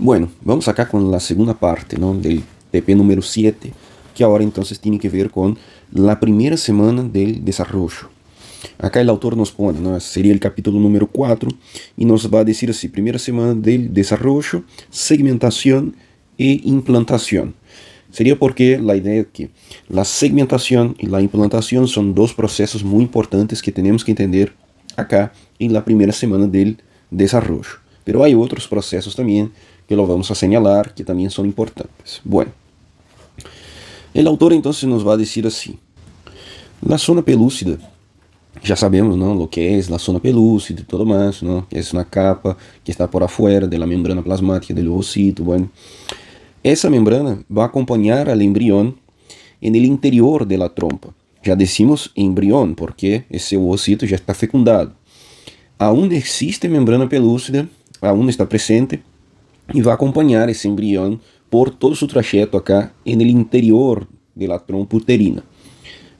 Bueno, vamos acá con la segunda parte, ¿no?, del TP número 7, que ahora entonces tiene que ver con la primera semana del desarrollo. Acá el autor nos pone, ¿no?, sería el capítulo número 4, y nos va a decir así: primera semana del desarrollo, segmentación e implantación. Sería porque la idea es que la segmentación y la implantación son dos procesos muy importantes que tenemos que entender acá en la primera semana del desarrollo. Pero hay otros procesos también que lo vamos a señalar que también son importantes. Bueno, el autor entonces nos va a decir así: la zona pelúcida, ya sabemos, ¿no?, lo que es la zona pelúcida y todo más, ¿no? Es una capa que está por afuera de la membrana plasmática del ovocito. Bueno, esa membrana va a acompañar al embrión en el interior de la trompa. Ya decimos embrión porque ese ovocito ya está fecundado. Aún existe membrana pelúcida, aún está presente, y va a acompañar ese embrión por todo su trayecto acá en el interior de la trompa uterina.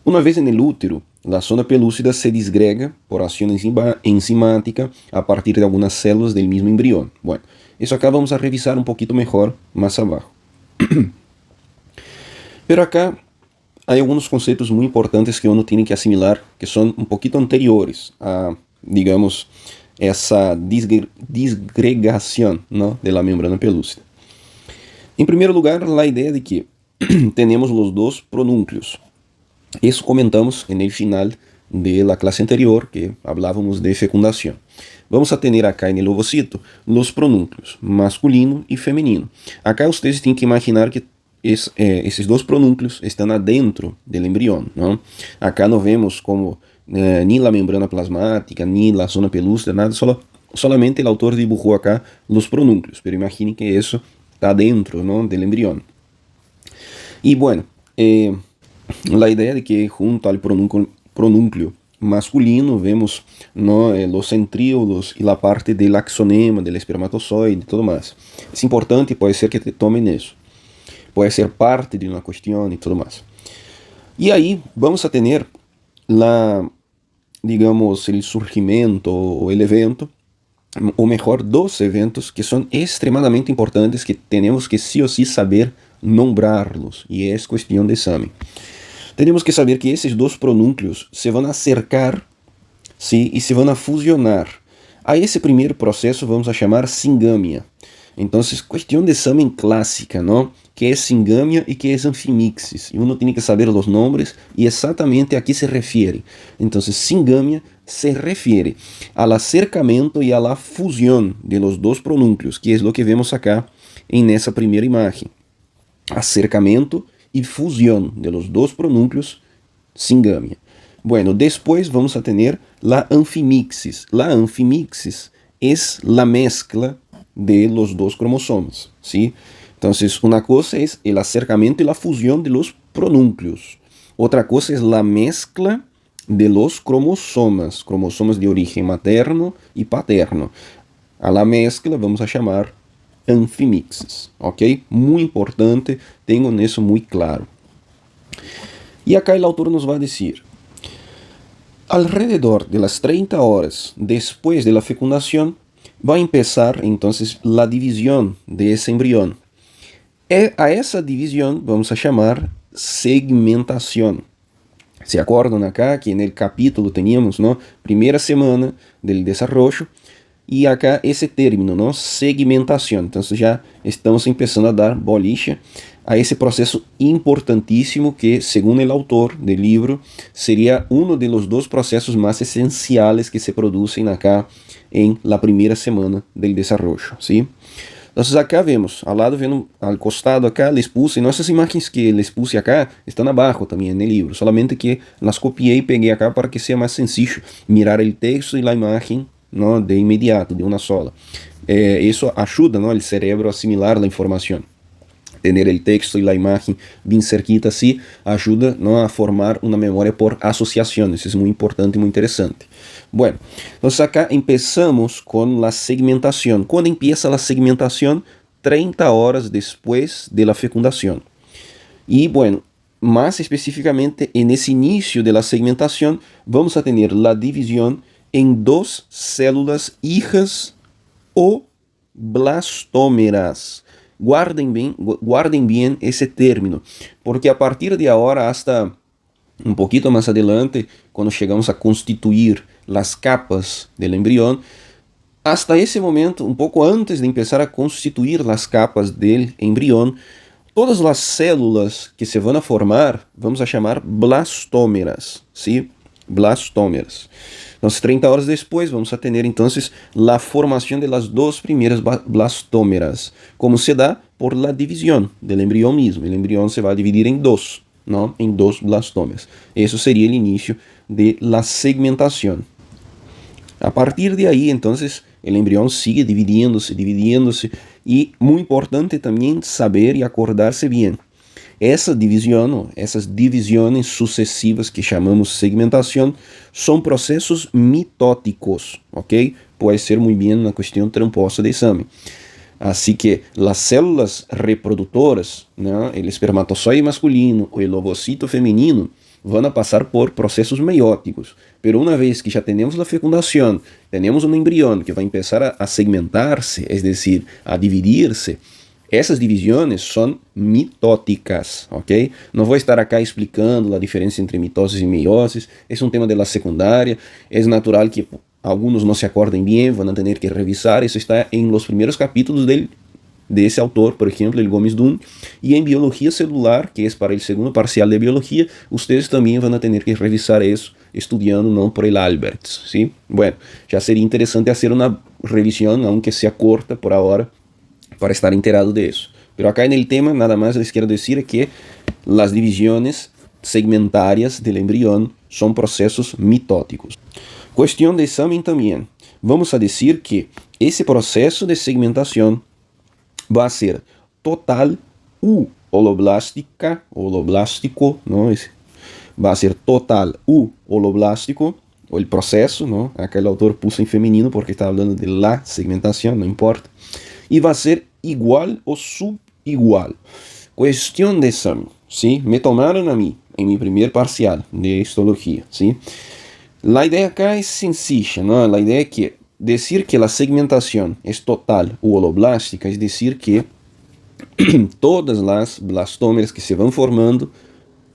Una vez en el útero, la zona pelúcida se disgrega por acción enzimática a partir de algunas células del mismo embrión. Bueno, eso acá vamos a revisar un poquito mejor más abajo. Pero acá hay algunos conceptos muy importantes que uno tiene que asimilar, que son un poquito anteriores a, digamos, essa disgregação, ¿no?, de la membrana pelúcida. En primer lugar, la idea de que tenemos los dos pronúncleos. Eso comentamos en el final de la clase anterior, que hablábamos de fecundación. Vamos a tener acá en el ovocito los pronúncleos masculino y femenino. Acá ustedes tienen que imaginar que esses dois pronúncleos estão adentro do embrião, não? Acá não vemos como nem a membrana plasmática, nem a zona pelúcida, nada, solamente o autor dibujou acá os pronúncleos, pero imaginem que isso está dentro, ¿no?, do embrião. E bueno, a ideia de que junto ao pronúncleo masculino vemos, ¿no?, los centríolos e a parte del axonema, del espermatozoide e tudo mais. É importante, pode ser que te tomem isso. Pode ser parte de uma questão e tudo mais. E aí vamos a ter digamos, o surgimento ou o evento, ou melhor, dos eventos que são extremadamente importantes, que temos que sí ou sí saber nombrá-los, e é questão de exame. Temos que saber que esses dois pronúncleos se vão acercar, sim, e se vão a fusionar. A esse primeiro processo vamos a chamar singâmia. Então, questão de exame clássica, não? Que é singamia e que é anfimixis. E uno tem que saber os nomes e exatamente a que se refere. Então, singamia se refere ao acercamento e à la fusão de los dois pronúncleos, que é o que vemos acá nessa primeira imagem. Acercamento e fusão de los dois pronúncleos, singamia. Bueno, depois vamos a ter la anfimixis. La anfimixis é la mezcla de los dos cromosomas, ¿sí? Entonces, una cosa es el acercamiento y la fusión de los pronúncleos. Otra cosa es la mezcla de los cromosomas, cromosomas de origen materno y paterno. A la mezcla vamos a chamar anfimixis, ¿ok? Muy importante, tengan eso muy claro. Y acá el autor nos va a decir: alrededor de las 30 horas después de la fecundación, va a empezar entonces la división de ese embrión. A esa división vamos a chamar segmentación. ¿Se acuerdan acá que en el capítulo teníamos, ¿no?, primera semana del desarrollo, y acá ese término, ¿no?, segmentación? Entonces ya estamos empezando a dar boliche a ese proceso importantísimo que, según el autor del libro, sería uno de los dos procesos más esenciales que se producen acá en la primera semana del desarrollo, ¿sí? Entonces acá vemos, al lado, vendo al costado acá, les puse, y nuestras imágenes que les puse acá están abajo también en el libro, solamente que las copié y pegué acá para que sea más sencillo mirar el texto y la imagen, ¿no?, de inmediato, de una sola. Eso ayuda, ¿no?, al cerebro a asimilar la información. Tener el texto y la imagen bien cerquita así ayuda, ¿no?, a formar una memoria por asociación. Eso es muy importante y muy interesante. Bueno, entonces acá empezamos con la segmentación. ¿Cuándo empieza la segmentación? 30 horas después de la fecundación. Y bueno, más específicamente en ese inicio de la segmentación vamos a tener la división en dos células hijas o blastómeras. Guardem bien ese término, porque a partir de ahora hasta un poquito más adelante, cuando llegamos a constituir las capas del embrión, hasta ese momento, un poco antes de empezar a constituir las capas del embrión, todas las células que se van a formar, vamos a llamar blastómeras, ¿sí? Blastómeras. Entonces, 30 horas después vamos a tener entonces la formación de las dos primeras blastómeras, como se da por la división del embrión mismo. El embrión se va a dividir en dos, ¿no? En dos blastómeras. Eso sería el inicio de la segmentación. A partir de ahí, entonces, el embrión sigue dividiéndose, y muy importante también saber y acordarse bien. Essa divisão, essas divisões sucessivas que chamamos segmentação, são processos mitóticos, ok? Pode ser muito bem uma questão tramposa de exame. Assim que as células reprodutoras, né, o espermatozoide masculino ou o ovocito feminino, vão passar por processos meióticos. Pero uma vez que já temos a fecundação, temos um embrião que vai começar a segmentar-se, é decir, a dividir-se, essas divisões são mitóticas, ok? Não vou estar acá explicando a diferença entre mitose e meiose, é um tema da secundária, é natural que alguns não se acordem bem, vão ter que revisar, isso está em los primeiros capítulos desse autor, por exemplo, el Gomes Dunn, e em biologia celular, que é para o segundo parcial de biologia, vocês também vão ter que revisar isso, estudando não por el Alberts, ¿sí? Bueno, já seria interessante fazer uma revisão, aunque seja corta por agora, para estar enterado de eso. Pero acá en el tema, nada más les quiero decir que las divisiones segmentarias del embrión son procesos mitóticos. Cuestión de examen también. Vamos a decir que ese proceso de segmentación va a ser total u holoblástico, ¿no? Va a ser total u holoblástico, o el proceso, ¿no? Acá el autor puso en femenino porque está hablando de la segmentación, no importa. E vai ser igual ou subigual. Questão de exame, ¿sí? Me tomaram a mim, em meu primeiro parcial de histologia, ¿sí? A ideia acá é sencilla, ¿no? A ideia é que dizer que a segmentação é total ou holoblástica, é dizer que todas as blastómeras que se vão formando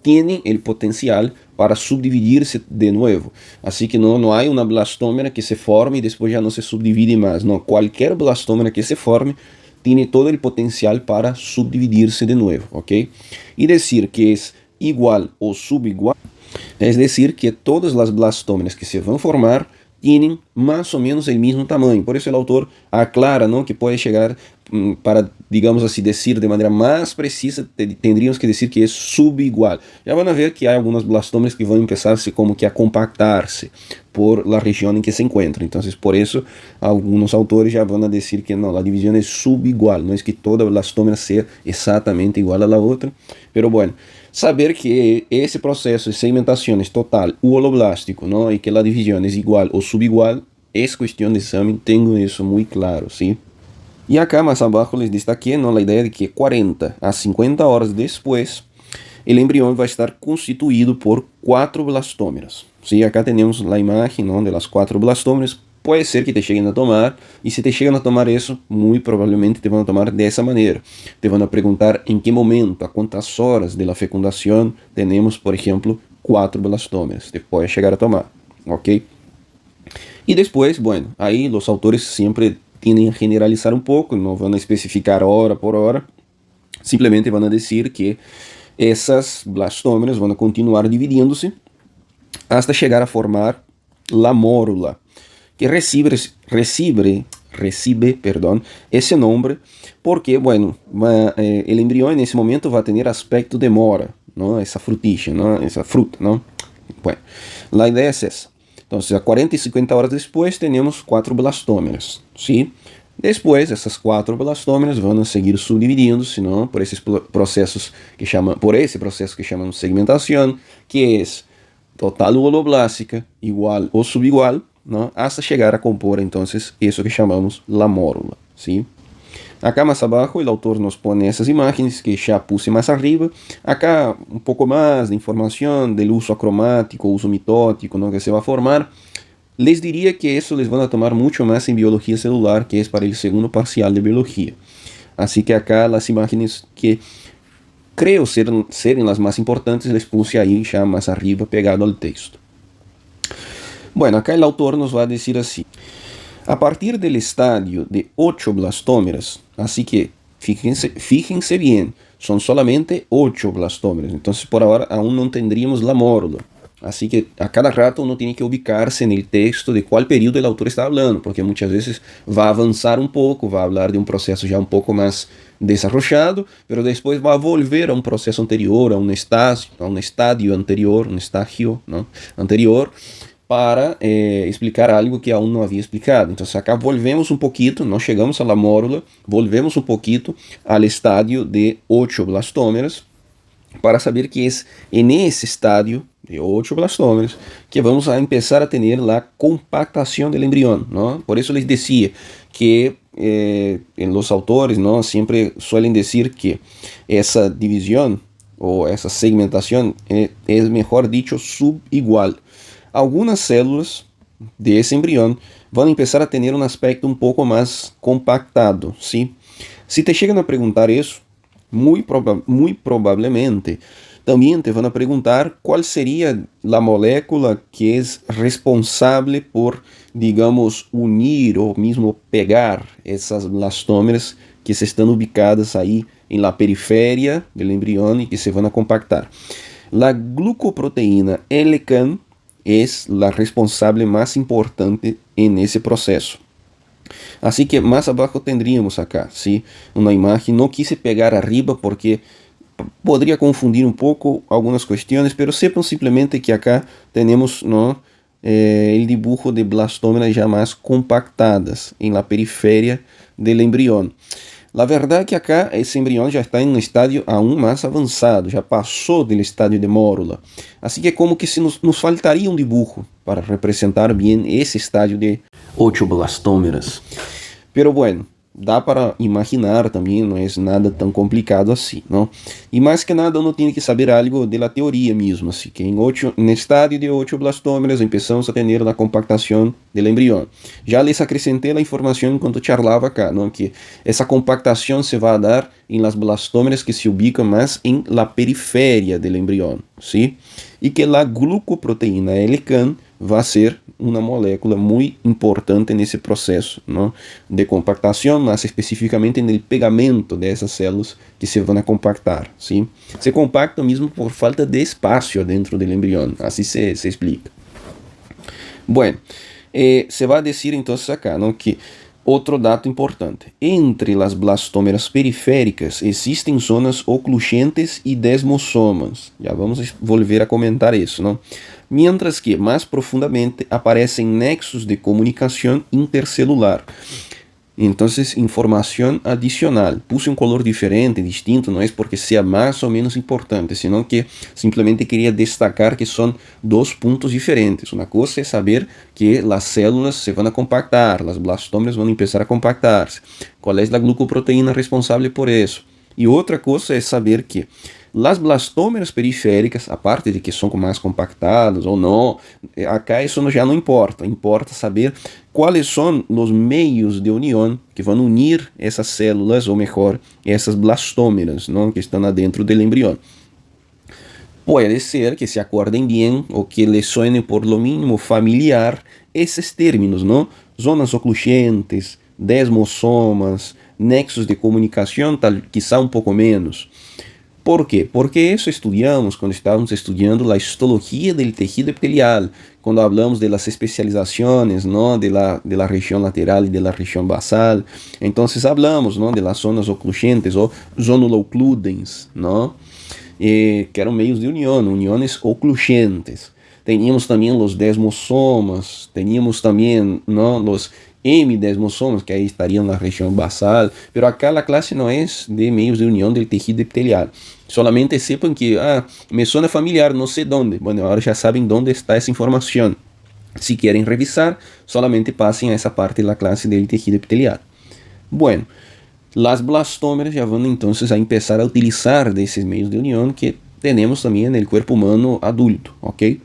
têm o potencial para subdividir-se de novo. Assim que não há uma blastómera que se forme e depois já não se subdivide mais. Não, qualquer blastómera que se forme tem todo o potencial para subdividir-se de novo, ok? E dizer que é igual ou subigual, é dizer que todas as blastómeras que se vão formar têm mais ou menos o mesmo tamanho. Por isso o autor aclara, não, que pode chegar para, digamos assim, dizer de maneira mais precisa, teríamos que dizer que é subigual. Já vão ver que há algumas blastómeras que vão começar como que a compactar-se por la região em que se encontram. Então, por isso, alguns autores já vão dizer que não, a divisão é subigual, não é que toda blastômera seja exatamente igual a la outra. Pero bueno, saber que esse processo de segmentação é total ou holoblástico, não, e que a divisão é igual ou subigual, é questão de exame, tenho isso muito claro, sim? E acá mais abaixo les destaquei, ¿no?, a ideia de que 40 a 50 horas depois, o embrião vai estar constituído por 4 blastómeras. ¿Sí? Acá temos a imagem, ¿no?, de las 4 blastómeras. Pode ser que te cheguem a tomar, e se te chegam a tomar isso, muito provavelmente te vão a tomar dessa maneira. Te vão a perguntar em que momento, a quantas horas de la fecundação temos, por exemplo, 4 blastómeras. Te pode chegar a tomar, ok? E depois, bueno, aí os autores sempre tendem a generalizar um pouco, não vão especificar hora por hora, simplesmente vão dizer que essas blastómeras vão continuar dividindo-se hasta chegar a formar la mórula, que recibe esse nome porque, bueno, el embrião nesse momento vai ter aspecto de mora, ¿no? Essa frutilla, ¿no? Essa fruta, ¿no? Bueno, a ideia é essa. Então, a 40 e 50 horas depois, temos 4 blastómeras, ¿sí? Depois, essas 4 blastómeras vão seguir subdividindo-se, ¿no?, por esses processos que chamamos de segmentação, que é total ou holoblástica, igual ou subigual, ¿no?, hasta chegar a compor, então, isso que chamamos la mórula, ¿sí? Acá mais abaixo, o autor nos põe essas imagens que já puse mais arriba. Acá pouco mais de informação do uso acromático, uso mitótico, ¿no?, que se vai formar. Les diría que eso les van a tomar mucho más en biología celular, que es para el segundo parcial de biología. Así que acá las imágenes que creo serem las más importantes les puse ahí ya más arriba pegado al texto. Bueno, acá el autor nos va a decir así. A partir del estadio de 8 blastómeras, así que fíjense bien, son solamente 8 blastómeras, entonces por ahora aún no tendríamos la mórula. Así que a cada rato uno tiene que ubicarse en el texto de cuál periodo el autor está hablando, porque muchas veces va a avanzar un poco, va a hablar de un proceso ya un poco más desarrollado, pero después va a volver a un proceso anterior, a un estadio anterior, un estagio, ¿no?, anterior, para explicar algo que aún no había explicado. Entonces acá volvemos un poquito, no llegamos a la mórula, volvemos un poquito al estadio de 8 blastómeras, para saber que es en ese estadio de 8 blastómeras que vamos a empezar a tener la compactación del embrión, ¿no? Por eso les decía que en los autores, ¿no?, siempre suelen decir que esa división o esa segmentación es mejor dicho subigual. Algunas células de ese embrión van a empezar a tener un aspecto un poco más compactado, ¿sí? Si te llegan a preguntar eso, muy probablemente también te van a preguntar cuál sería la molécula que es responsable por, digamos, unir o mismo pegar esas blastómeras que se están ubicadas ahí en la periferia del embrión y que se van a compactar. La glucoproteína LCAN es la responsable más importante en ese proceso. Así que más abajo tendríamos acá, ¿sí?, una imagen. No quise pegar arriba porque podría confundir un poco algunas cuestiones, pero sepan simplemente que acá tenemos, ¿no?, el dibujo de blastómeras ya más compactadas en la periferia del embrión. La verdad que acá ese embrión ya está en un estadio aún más avanzado, ya pasó del estadio de mórula. Así que como que nos faltaría un dibujo para representar bien ese estadio de 8 blastómeras. Pero bueno, dá para imaginar também, não é nada tão complicado assim, não? E mais que nada, uno tem que saber algo da teoria mesmo, assim, que em estádio de 8 blastómeras começamos a ter a compactação do embrião. Já les acrescentei a informação enquanto charlava acá, não? Que essa compactação se vai dar em las blastómeras que se ubicam mais em la periferia do embrião, sim? E que a glucoproteína LCAN vai ser uma molécula muito importante nesse processo, ¿no?, de compactação, mas especificamente no pegamento dessas células que se vão a compactar, ¿sí? Se compactam mesmo por falta de espaço dentro do embrião, assim se explica. Bueno, se vai dizer então acá, ¿no?, que outro dato importante: entre as blastómeras periféricas existem zonas ocluscentes e desmossomas. Já vamos volver a comentar isso, não? Mientras que mais profundamente aparecem nexos de comunicação intercelular. Então, informação adicional. Puse um color diferente, distinto, não é porque seja mais ou menos importante, senão que simplesmente queria destacar que são dois pontos diferentes. Uma coisa é saber que as células se vão a compactar, as blastómeras vão começar a compactar-se. Qual é a glucoproteína responsável por isso? E outra coisa é saber que as blastómeras periféricas, a parte de que são mais compactadas ou não, acá isso já não importa. Importa saber quais são os meios de união que vão unir essas células, ou melhor, essas blastómeras, não, que estão dentro do embrião. Pode ser que se acordem bem ou que les suene por lo mínimo familiar esses términos, não? Zonas ocluscentes, desmossomas, nexos de comunicação, tal, quizá um pouco menos. ¿Por quê? Porque isso estudamos quando estávamos estudando a histologia do tecido epitelial, quando falamos de las especializações, ¿no?, de la região lateral e de la região basal. Então, falamos, ¿no?, de las zonas ocluscentes ou zonulocludens, ¿no?, que eram meios de união, uniões ocluscentes. Teníamos também os desmossomas, teníamos também, ¿no?, os hemidesmossomas, que aí estariam na região basal, pero acá a classe não é de meios de união do tecido epitelial. Solamente sepam que, me suena familiar, não sei onde. Bueno, agora já sabem onde está essa informação. Se querem revisar, solamente passem a essa parte da classe do tecido epitelial. Bueno, as blastómeras já vão então a começar a utilizar desses meios de união que temos também no corpo humano adulto, ok?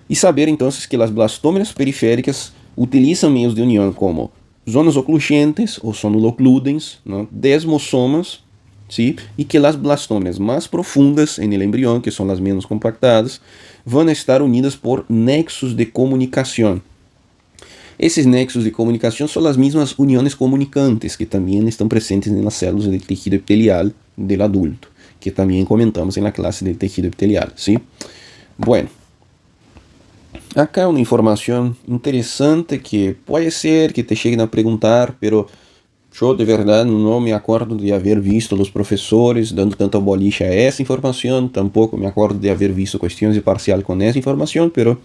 E saber então que as blastómeras periféricas utilizam meios de união como zonas ocluscentes ou sonulocludens, ¿no? Desmosomas, ¿sí? E que as blastómeras mais profundas no embrião, que são as menos compactadas, vão estar unidas por nexos de comunicação. Esses nexos de comunicação são as mesmas uniões comunicantes que também estão presentes nas células do tecido epitelial do adulto, que também comentamos na classe do tecido epitelial, ¿sí? Bueno, acá uma informação interessante que pode ser que te cheguem a perguntar, pero eu de verdade não me acordo de haver visto os professores dando tanta boliche a essa informação, tampouco me acordo de haver visto questões de parcial com essa informação, pero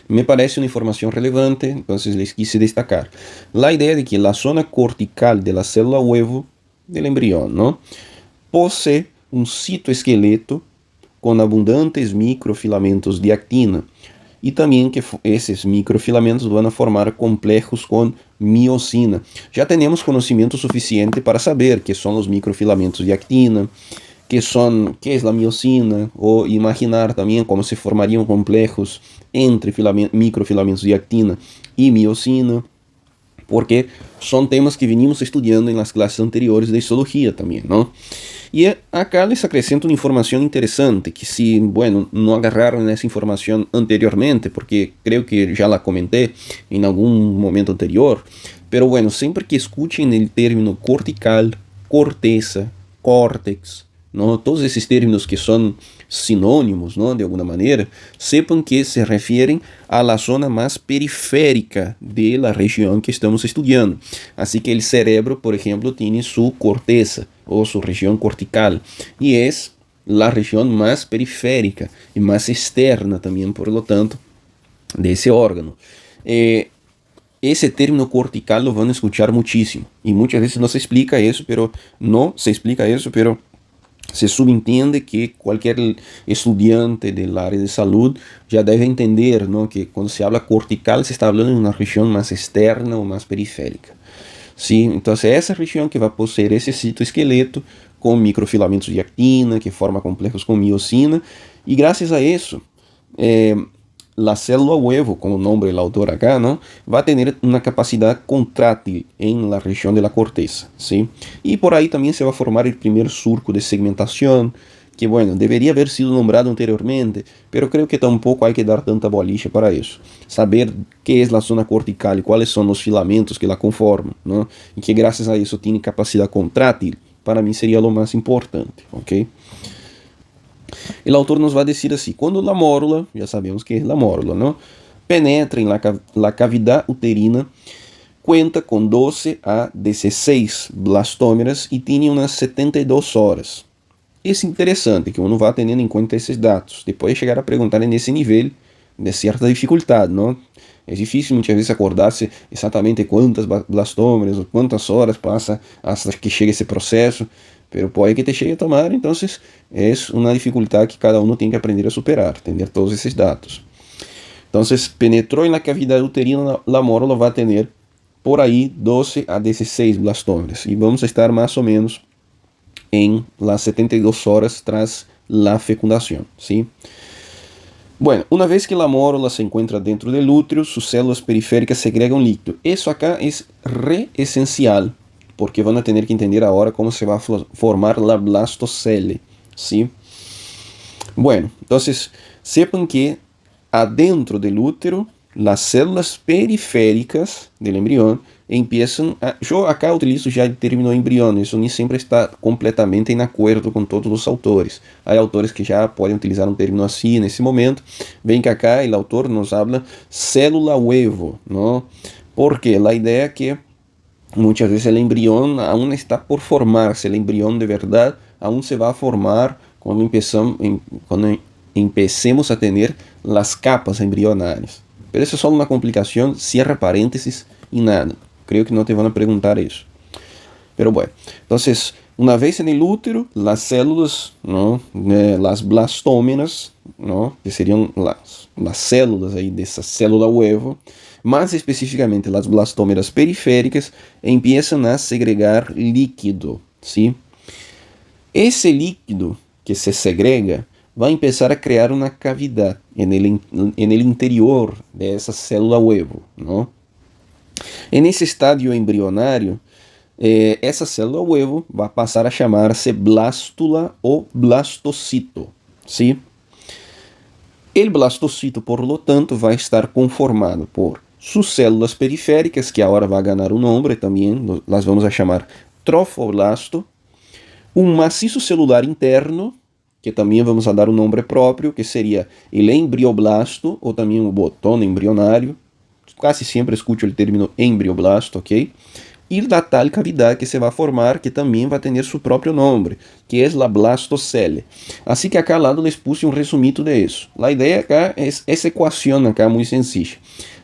me parece uma informação relevante, então les quise destacar. A ideia de que a zona cortical de la célula huevo del embrião, ¿no? Posee um citoesqueleto com abundantes microfilamentos de actina e também que esses microfilamentos vão formar complexos com miosina. Já temos conhecimento suficiente para saber que são os microfilamentos de actina, que é a miosina, ou imaginar também como se formariam complexos entre microfilamentos de actina e miosina, porque são temas que venimos estudando nas classes anteriores de histologia também, não? E acá les acrescento uma informação interessante, que se, bueno, não agarraram essa informação anteriormente, porque creio que já la comentei em algum momento anterior, pero bueno, sempre que escutem o término cortical, corteza, córtex, ¿no? Todos esses términos que são sinônimos, ¿no? De alguma maneira, sepam que se referem à zona mais periférica da região que estamos estudando. Assim que o cérebro, por exemplo, tem sua corteza ou sua região cortical e é a região mais periférica e mais externa também, por lo tanto, desse órgão. Esse término cortical lo van a escuchar muchísimo y muchas veces no se explica eso, pero se subentende que qualquer estudiante del área de salud já deve entender, ¿no? Que quando se habla cortical se está hablando de uma região mais externa ou mais periférica. ¿Sí? Então é essa região que vai possuir esse citoesqueleto com microfilamentos de actina, que forma complexos com miosina, e graças a isso, la célula huevo, como nombre el autor acá, ¿no? Va a tener una capacidad contrátil en la región de la corteza, ¿sí? Y por ahí también se va a formar el primer surco de segmentación, que bueno, debería haber sido nombrado anteriormente, pero creo que tampoco hay que dar tanta boliche para eso. Saber qué es la zona cortical y cuáles son los filamentos que la conforman, ¿no? Y que gracias a eso tiene capacidad contrátil, para mí sería lo más importante, ¿ok? O autor nos vai dizer assim: quando a mórula, já sabemos que é a mórula, não? Penetra em la cavidade uterina, conta com 12 a 16 blastómeras e tem umas 72 horas. Isso é interessante, que uno vai tendo em conta esses dados. Depois chegar a perguntar nesse nível de certa dificuldade, não? É difícil muitas vezes acordar-se exatamente quantas blastómeras ou quantas horas passa até que chega esse processo. Pero pode que te chegue a tomar, então é uma dificuldade que cada um tem que aprender a superar, entender todos esses dados. Então, penetrou na cavidade uterina, a mórula vai ter por aí 12 a 16 blastómeras, e vamos estar mais ou menos em las 72 horas tras la fecundação, ¿sí? Bueno, uma vez que a mórula se encontra dentro do útero, suas células periféricas segregam líquido. Isso acá é essencial, porque van a tener que entender ahora cómo se va a formar la blastocele, ¿sí? Bueno, entonces, sepan que adentro del útero, las células periféricas del embrión empiezan a... Yo acá utilizo ya el término embrión, eso ni siempre está completamente en acuerdo con todos los autores. Hay autores que ya pueden utilizar un término así en ese momento. Ven que acá el autor nos habla célula huevo, ¿no? Porque la idea que muchas veces el embrión aún está por formarse, el embrión de verdad aún se va a formar cuando empecemos a tener las capas embrionarias. Pero eso es solo una complicación, cierra paréntesis y nada. Creo que no te van a preguntar eso. Pero bueno, entonces, una vez en el útero, las células, ¿no? Las blastómenas, ¿no? Que serían las células ahí de esa célula huevo, mais especificamente as blastómeras periféricas, empiezam a segregar líquido, ¿sí? Esse líquido que se segrega va a empezar a crear una cavidad en el interior de esa célula huevo, ¿no? En ese estadio embrionario, essa célula huevo vai passar a chamar-se blástula ou blastocito, ¿sí? El blastocito, por lo tanto, vai estar conformado por sus células periféricas, que agora vai ganhar um nome também, las vamos a chamar trofoblasto, um maciço celular interno, que também vamos a dar um nome próprio, que seria el embrioblasto, ou também o botão embrionário. Quase sempre escuto o termo embrioblasto, ok? E la tal cavidade que se vai formar, que também vai ter seu próprio nome, que é a blastocele. Assim que acá ao lado les puse um resumito de isso. A ideia acá é essa equação acá muito sencilla.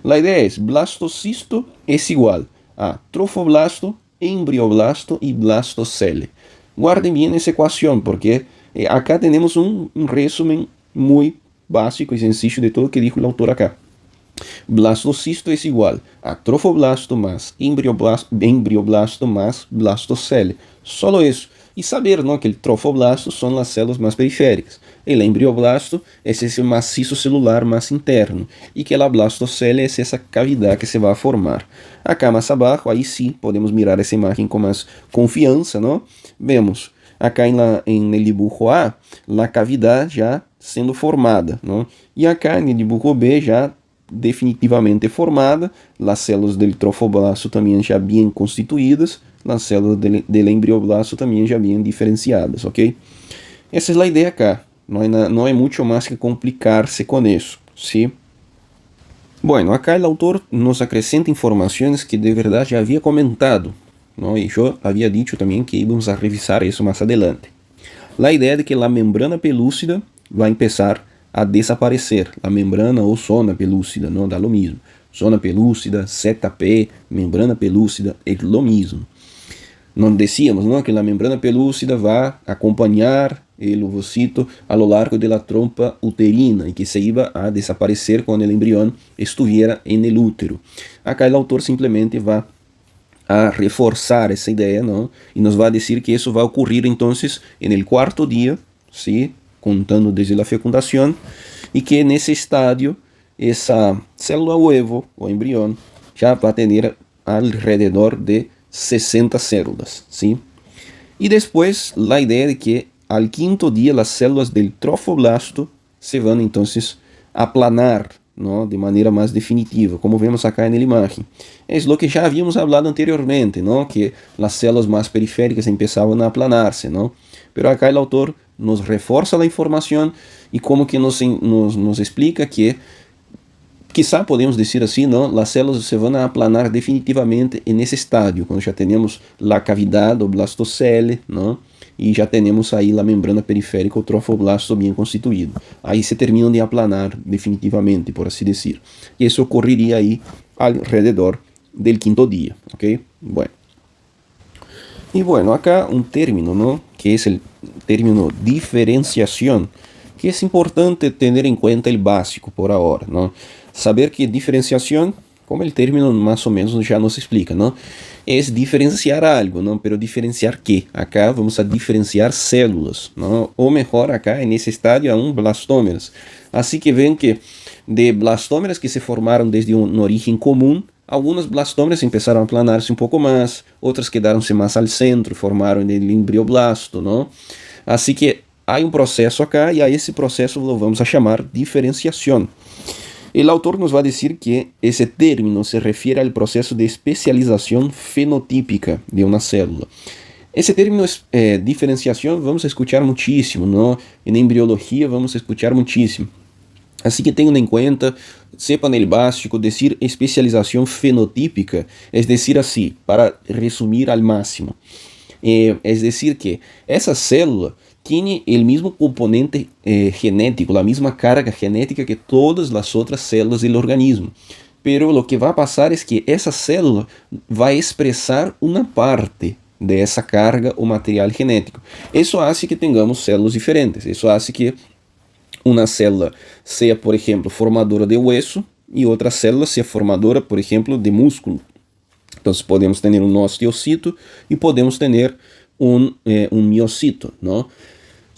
A ideia é blastocisto é igual a trofoblasto, embrioblasto e blastocele. Guardem bem essa equação, porque acá temos um resumen muito básico e sencillo de tudo que dijo o autor acá. Blastocisto es igual a trofoblasto más embrioblasto más blastocele. Solo eso. Y saber, ¿no?, que el trofoblasto son las células más periféricas. El embrioblasto es ese macizo celular más interno. Y que la blastocele es esa cavidad que se va a formar. Acá más abajo, ahí sí podemos mirar esa imagen con más confianza, ¿no? Vemos acá en el dibujo A, la cavidad ya siendo formada, ¿no? Y acá en el dibujo B ya definitivamente formada, as células do trofoblasto também já bem constituídas, as células do embrioblasto também já bem diferenciadas, ok? Essa é a ideia acá, não é muito mais que complicar-se com isso, ¿sí? Bueno, acá o autor nos acrescenta informações que de verdade já havia comentado, ¿no? E eu havia dito também que íamos a revisar isso mais adelante. A ideia de que a membrana pelúcida vai começar a desaparecer, a membrana ou zona pelúcida, não dá lo mesmo. Zona pelúcida, ZP, membrana pelúcida, é lo mesmo. Nós decíamos, não, que a membrana pelúcida vai acompanhar o ovocito a lo largo da trompa uterina e que se iba a desaparecer quando o embrião estuviera en el útero. Acá o autor simplesmente vai a reforçar essa ideia, não? E nos vai dizer que isso vai ocorrer então en el cuarto dia, ¿sí?, contando desde a fecundação, e que nesse estádio essa célula huevo ou embrião já vai ter alrededor de 60 células, ¿sí? E depois a ideia de que al quinto dia as células do trofoblasto se vão então aplanar, ¿no?, de maneira mais definitiva, como vemos acá na imagem. É o que já havíamos falado anteriormente, ¿no?, que as células mais periféricas começavam a aplanar-se, ¿no? Pero acá o autor nos reforça a informação e como que nos explica que quizá podemos dizer assim, não, as células se vão aplanar definitivamente nesse estádio, quando já temos a cavidade, o blastocele, não, e já temos aí a membrana periférica, o trofoblasto bem constituído. Aí se terminam de aplanar definitivamente, por assim dizer. E isso ocorreria aí alrededor do quinto dia, ok? Bueno. Y bueno, acá un término, ¿no?, que es el término diferenciación, que es importante tener en cuenta el básico por ahora, ¿no? Saber que diferenciación, como el término más o menos ya nos explica, ¿no?, es diferenciar algo, ¿no? Pero diferenciar ¿qué? Acá vamos a diferenciar células, ¿no? O mejor, acá en ese estadio aún blastómeras. Así que ven que de blastómeras que se formaron desde un origen común, algumas blastómeras começaram a aplanar-se um pouco mais, outras quedaram-se mais ao centro, formaram o embrioblasto, não? Assim que há um processo acá e a esse processo lo vamos a chamar diferenciação. O autor nos vai dizer que esse término se refere ao processo de especialização fenotípica de uma célula. Esse término diferenciação vamos escutar muitíssimo, não? Na embriologia vamos escutar muitíssimo. Assim que tenham em conta, sepan el básico, decir especialização fenotípica, es decir assim, para resumir al máximo, es decir que essa célula tem o mesmo componente genético, a mesma carga genética que todas as outras células do organismo. Pero lo que vai passar é que essa célula vai expressar uma parte dessa carga ou material genético. Isso hace que tenhamos células diferentes. Isso hace que uma célula seja, por exemplo, formadora de hueso e outra célula seja formadora, por exemplo, de músculo. Então, podemos ter um osteocito e podemos ter um miocito, não?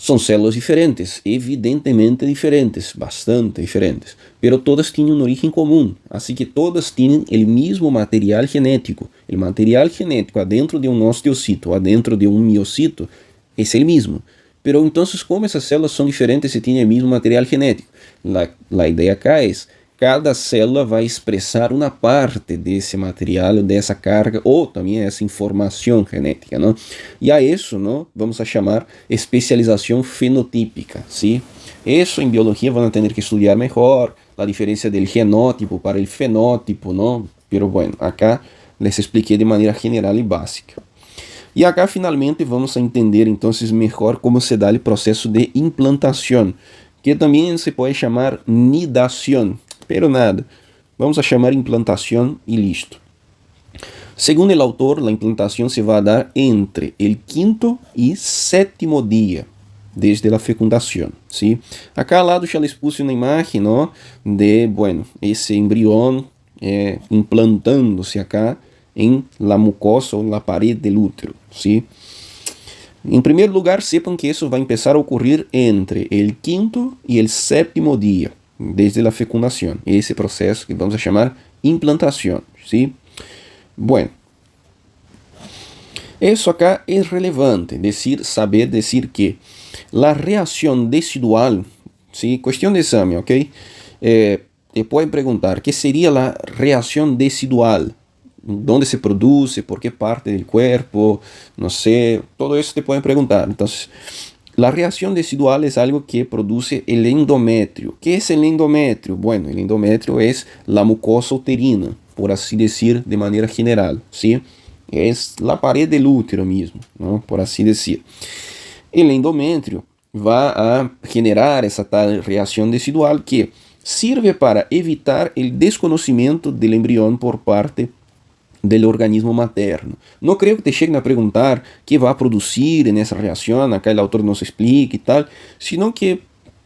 São células diferentes, evidentemente diferentes, bastante diferentes, pero todas tienen un origen común, así que todas tienen el mismo material genético. El material genético adentro de un osteocito, adentro de un miocito, es el mismo. Pero entonces, como essas células são diferentes e têm o mesmo material genético? A ideia acá é cada célula vai expressar uma parte desse material, dessa carga, ou também essa informação genética, não? E a isso, não, vamos a chamar especialização fenotípica, ¿sí? Isso em biologia vão ter que estudar melhor, a diferença do genótipo para o fenótipo, não? Pero bueno, acá les expliquei de maneira general e básica. E acá finalmente vamos a entender então melhor como se dá o processo de implantação, que também se pode chamar nidação, pero nada, vamos a chamar implantação e listo. Segundo o autor, a implantação se vai dar entre o quinto e sétimo dia desde a fecundação, ¿sí? Acá ao lado já les puse uma imagem, ¿no? De, bueno, esse embrião implantando-se acá em la mucosa ou na parede do útero, ¿sí? Em primeiro lugar, sepam que isso vai começar a ocorrer entre o quinto e o sétimo dia desde a fecundação. Esse processo que vamos a chamar implantação, ¿sí? Bueno, isso acá é relevante, saber decir que a reação decidual, ¿sí? Questão de exame, ¿ok? Te podem perguntar, que seria a reação decidual? ¿Dónde se produce? ¿Por qué parte del cuerpo? No sé, todo eso te pueden preguntar. Entonces, la reacción decidual es algo que produce el endometrio. ¿Qué es el endometrio? Bueno, el endometrio es la mucosa uterina, por así decir, de manera general, ¿sí? Es la pared del útero mismo, ¿no? Por así decir. El endometrio va a generar esa tal reacción decidual que sirve para evitar el desconocimiento del embrión por parte del organismo materno. Não creio que te cheguem a perguntar que vai produzir nessa reação, acá o autor nos explica e tal, sino que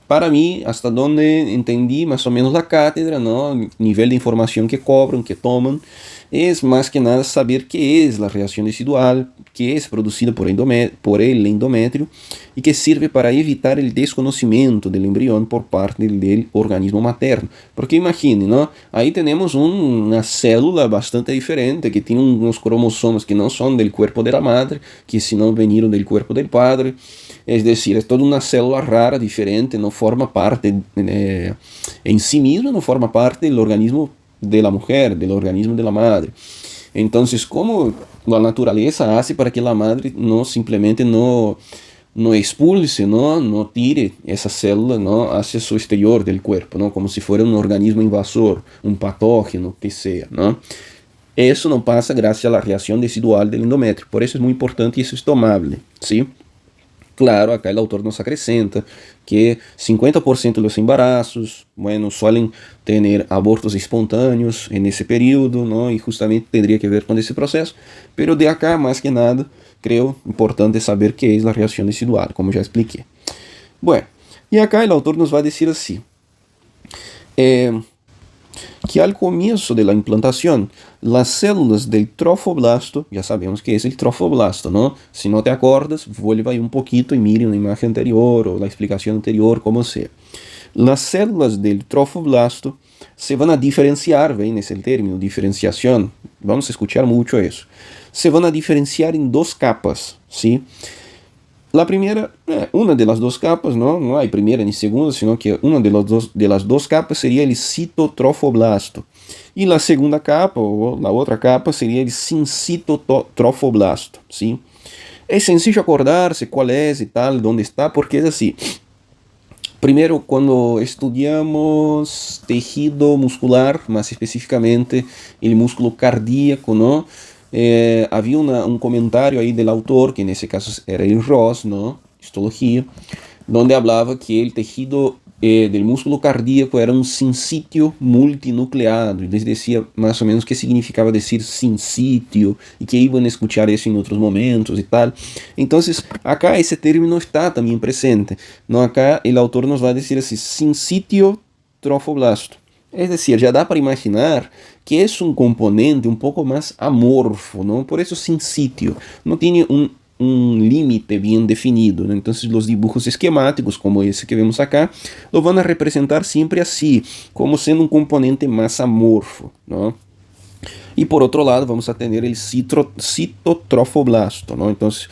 para mim, hasta donde entendi mais ou menos a cátedra, ¿no? Nível de informação que cobram, que tomam, é mais que nada saber que é a reação decidual, que é produzida por el endométrio e que sirve para evitar o desconhecimento do embrião por parte do organismo materno. Porque imagine, ¿no? Aí temos uma célula bastante diferente, que tem uns cromossomos que não são do corpo da madre, que se não vieram do corpo do padre. Es decir, es toda una célula rara, diferente, no forma parte en sí misma, no forma parte del organismo de la mujer, del organismo de la madre. Entonces, ¿cómo la naturaleza hace para que la madre no simplemente no expulse, no tire esa célula, ¿no? Hacia su exterior del cuerpo, ¿no? Como si fuera un organismo invasor, un patógeno, que sea, ¿no? Eso no pasa gracias a la reacción decidual del endometrio. Por eso es muy importante y eso es tomable, ¿sí? Claro, acá o autor nos acrescenta que 50% dos embaraços, bueno, suelen ter abortos espontâneos nesse período, ¿no? E justamente tendría que ver com esse processo. Pero de acá, mais que nada, creo importante saber que é a reação decidual, como já expliquei. Bueno, e acá o autor nos vai dizer assim, que al comienzo de la implantación, las células del trofoblasto, ya sabemos que es el trofoblasto, ¿no? Si no te acuerdas, vuelva ahí un poquito y mire una imagen anterior o la explicación anterior, como sea. Las células del trofoblasto se van a diferenciar, ¿ven? Es el término, diferenciación. Vamos a escuchar mucho eso. Se van a diferenciar en dos capas, ¿sí? La primera, una de las dos capas, no hay primera ni segunda, sino que una de las dos capas sería el citotrofoblasto. Y la segunda capa, o la otra capa, sería el sincitotrofoblasto, ¿sí? Es sencillo acordarse cuál es y tal, dónde está, porque es así. Primero, cuando estudiamos tejido muscular, más específicamente el músculo cardíaco, ¿no? Havia um comentário aí do autor, que nesse caso era el Ross, ¿no? Histologia, donde hablaba que el tejido del músculo cardíaco era un sinsitio multinucleado, y les decía más o menos qué significaba decir sinsitio, y que iban a escuchar eso en otros momentos y tal. Entonces, acá ese término está también presente, ¿no? Acá el autor nos va a decir así, sinsitio trofoblasto. Es decir, ya da para imaginar que es un componente un poco más amorfo, ¿no? Por eso sinsitio. No tiene un límite bien definido, ¿no? Entonces los dibujos esquemáticos, como ese que vemos acá, lo van a representar siempre así, como siendo un componente más amorfo, ¿no? Y por otro lado vamos a tener el citotrofoblasto, ¿no? Entonces,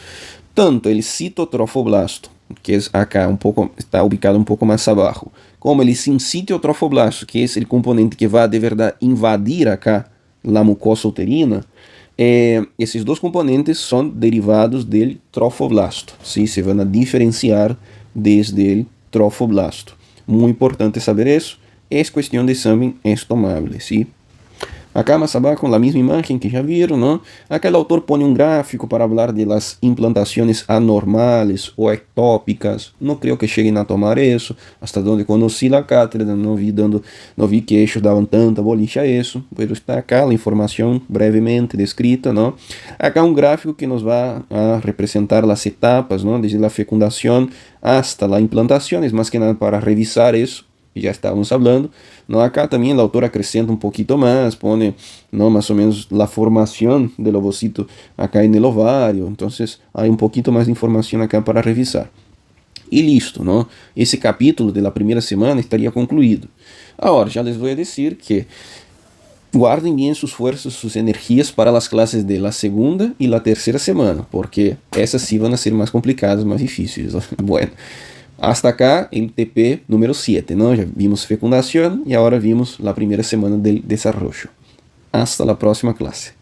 tanto el citotrofoblasto, que es acá un poco, está ubicado un poco más abajo, como el sincitiotrofoblasto, que es el componente que va de verdad invadir acá la mucosa uterina, esses dois componentes são derivados do trofoblasto, ¿sí? Se vão a diferenciar desde o trofoblasto. Muito importante saber isso. É questão de exame estomável, ¿sí? Acá más abajo, la misma imagen que ya vieron, ¿no? Acá el autor pone un gráfico para hablar de las implantaciones anormales o ectópicas. No creo que lleguen a tomar eso. Hasta donde conocí la cátedra, no vi que ellos daban tanta boliche a eso. Pero está acá la información brevemente descrita, ¿no? Acá un gráfico que nos va a representar las etapas, ¿no? Desde la fecundación hasta la implantación. Es más que nada para revisar eso. Já estávamos falando, ¿no? Acá também o autor acrescenta um pouquinho mais, pone, ¿no? Mais ou menos a formação do ovocito acá no ovário, então há um pouquinho mais de informação acá para revisar. E listo, ¿no? Esse capítulo da primeira semana estaria concluído. Agora, já les vou dizer que guardem bem suas forças, suas energias para as classes de la segunda e la terceira semana, porque essas sí vão ser mais complicadas, mais difíceis. Bueno. Hasta acá el TP número 7, ¿no? Ya vimos fecundación y ahora vimos la primera semana del desarrollo. Hasta la próxima clase.